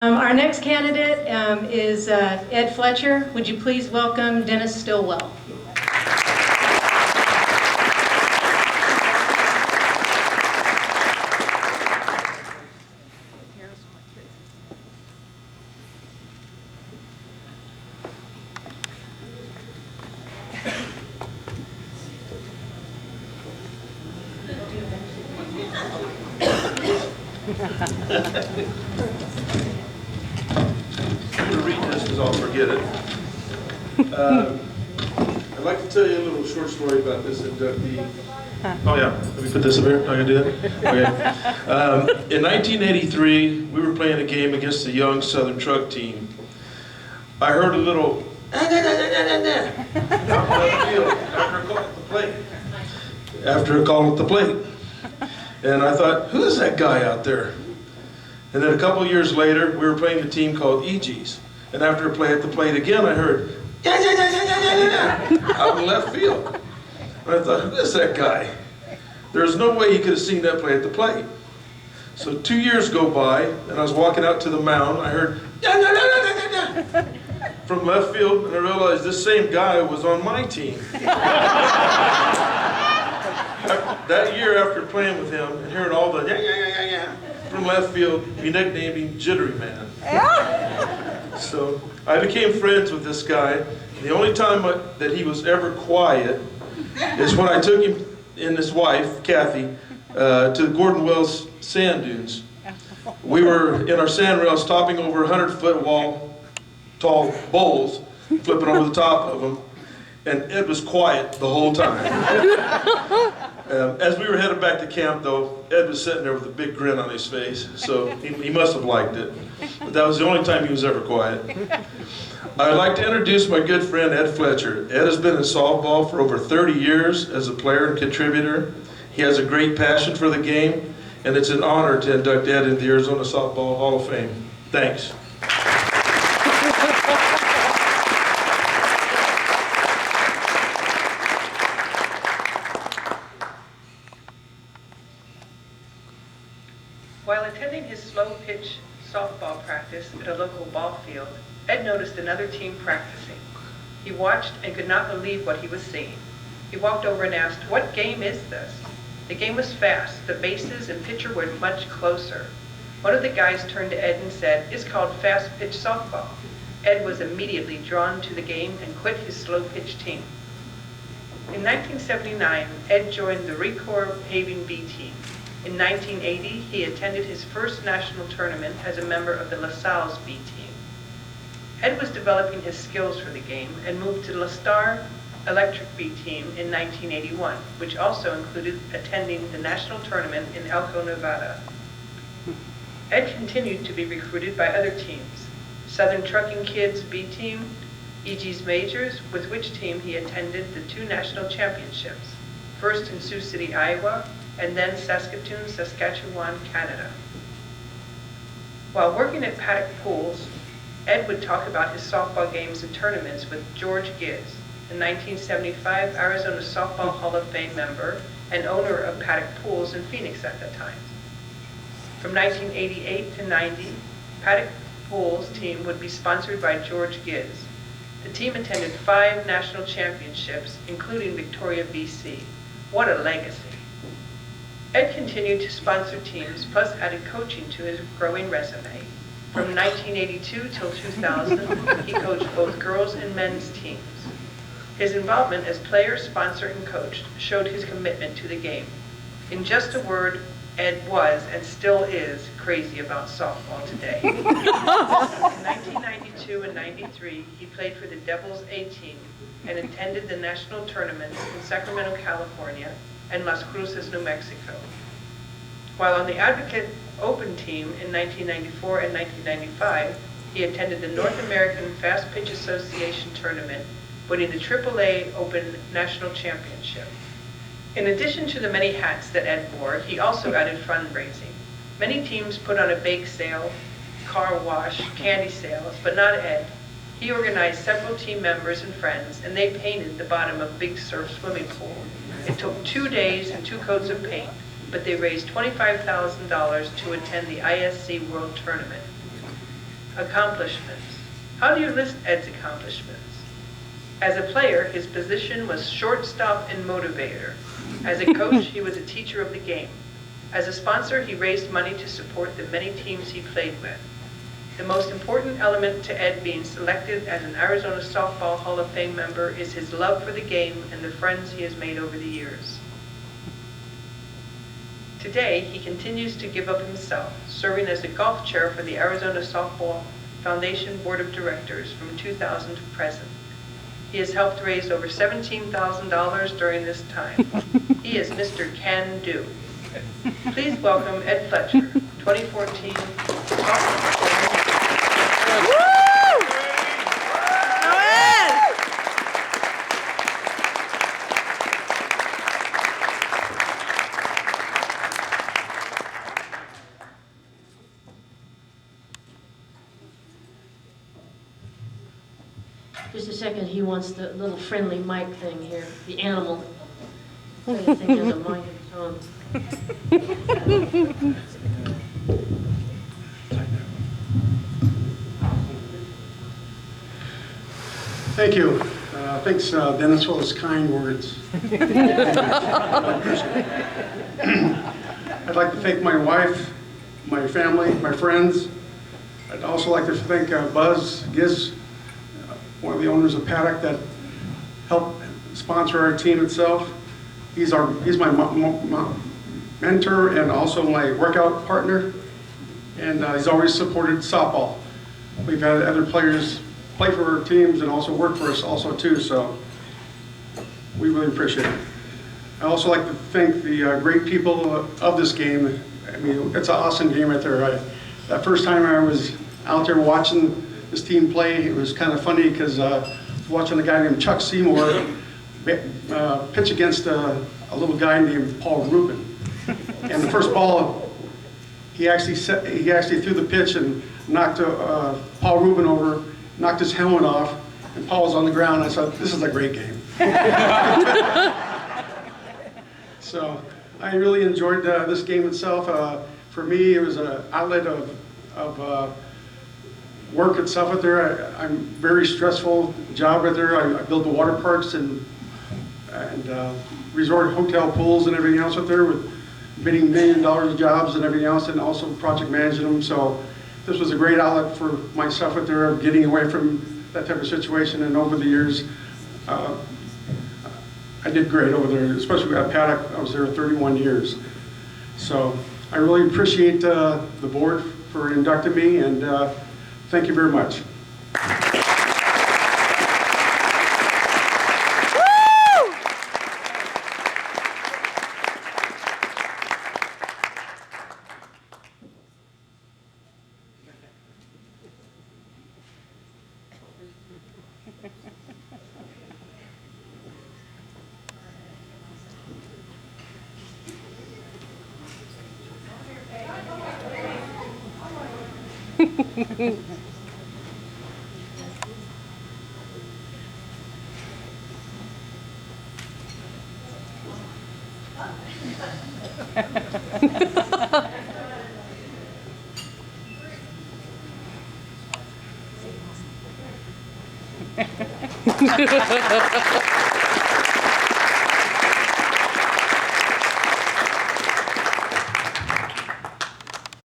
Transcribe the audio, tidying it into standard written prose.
Our next candidate is Ed Fletcher. Would you please welcome Dennis Stillwell? I'm going to read this because I'll forget it. I'd like to tell you a little short story about this inductee. Oh yeah, let me put this up here. I can do that? Okay. In 1983, we were playing a game against the young Southern truck team. I heard a little out in left field after a call at the plate. And I thought, who's that guy out there? And then a couple of years later, we were playing a team called EG's. And after a play at the plate again, I heard, out in left field. And I thought, who is that guy? There's no way he could have seen that play at the plate. So 2 years go by, and I was walking out to the mound, I heard, from left field, and I realized this same guy was on my team. That year after playing with him and hearing all the from left field, we nicknamed him Jittery Man. So I became friends with this guy. The only time that he was ever quiet is when I took him and his wife, Kathy, to the Gordon Wells sand dunes. We were in our sand rails topping over 100-foot tall bowls, flipping over the top of them, and Ed was quiet the whole time. As we were headed back to camp, though, Ed was sitting there with a big grin on his face, so he must have liked it. But that was the only time he was ever quiet. I'd like to introduce my good friend, Ed Fletcher. Ed has been in softball for over 30 years as a player and contributor. He has a great passion for the game, and it's an honor to induct Ed into the Arizona Softball Hall of Fame. Thanks. While attending his slow-pitch softball practice at a local ball field, Ed noticed another team practicing. He watched and could not believe what he was seeing. He walked over and asked, "What game is this?" The game was fast. The bases and pitcher were much closer. One of the guys turned to Ed and said, "It's called FastPitch softball." Ed was immediately drawn to the game and quit his slow-pitch team. In 1979, Ed joined the Recor Paving B team. In 1980, he attended his first national tournament as a member of the LaSalle's B team. Ed was developing his skills for the game and moved to the Star Electric B team in 1981, which also included attending the national tournament in Elko, Nevada. Ed continued to be recruited by other teams, Southern Trucking Kids B team, EG's Majors, with which team he attended the 2 national championships, first in Sioux City, Iowa, and then Saskatoon, Saskatchewan, Canada. While working at Paddock Pools, Ed would talk about his softball games and tournaments with George Giz, a 1975 Arizona Softball Hall of Fame member and owner of Paddock Pools in Phoenix at that time. From 1988 to 90, Paddock Pools team would be sponsored by George Giz. The team attended 5 national championships, including Victoria, BC. What a legacy. Ed continued to sponsor teams, plus added coaching to his growing resume. From 1982 till 2000, he coached both girls and men's teams. His involvement as player, sponsor, and coach showed his commitment to the game. In just a word, Ed was, and still is, crazy about softball today. In 1992 and 93, he played for the Devils A team and attended the national tournaments in Sacramento, California, and Las Cruces, New Mexico. While on the Advocate Open team in 1994 and 1995, he attended the North American Fast Pitch Association tournament, winning the AAA Open National Championship. In addition to the many hats that Ed wore, he also added fundraising. Many teams put on a bake sale, car wash, candy sales, but not Ed. He organized several team members and friends, and they painted the bottom of Big Surf swimming pool. It took 2 days and 2 coats of paint, but they raised $25,000 to attend the ISC World Tournament. Accomplishments. How do you list Ed's accomplishments? As a player, his position was shortstop and motivator. As a coach, he was a teacher of the game. As a sponsor, he raised money to support the many teams he played with. The most important element to Ed being selected as an Arizona Softball Hall of Fame member is his love for the game and the friends he has made over the years. Today, he continues to give of himself, serving as a golf chair for the Arizona Softball Foundation Board of Directors from 2000 to present. He has helped raise over $17,000 during this time. He is Mr. Can Do. Please welcome Ed Fletcher, 2014 Just a second, he wants the little friendly mic thing here, the animal. I think has a mic of its own. Thank you. Thanks, Dennis, for those kind words. I'd like to thank my wife, my family, my friends. I'd also like to thank Buzz Giz, one of the owners of Paddock, that helped sponsor our team itself. He's my mentor and also my workout partner, and he's always supported softball. We've had other players play for our teams and also work for us also too, so we really appreciate it. I also like to thank the great people of this game. I mean, it's an awesome game right there. That first time I was out there watching this team play, it was kind of funny because watching a guy named Chuck Seymour pitch against a little guy named Paul Rubin. And the first ball, he actually threw the pitch and knocked Paul Rubin over, knocked his helmet off, and Paul was on the ground. I thought, this is a great game. So I really enjoyed this game itself. For me, it was an outlet of work itself out there. I'm very stressful job out there. I build the water parks and resort hotel pools and everything else out there, with bidding $1 million of jobs and everything else, and also project managing them. So this was a great outlet for myself out there of getting away from that type of situation. And over the years, I did great over there, especially at Paddock. I was there 31 years. So I really appreciate the board for inducting me, and thank you very much. Ha ha ha ha.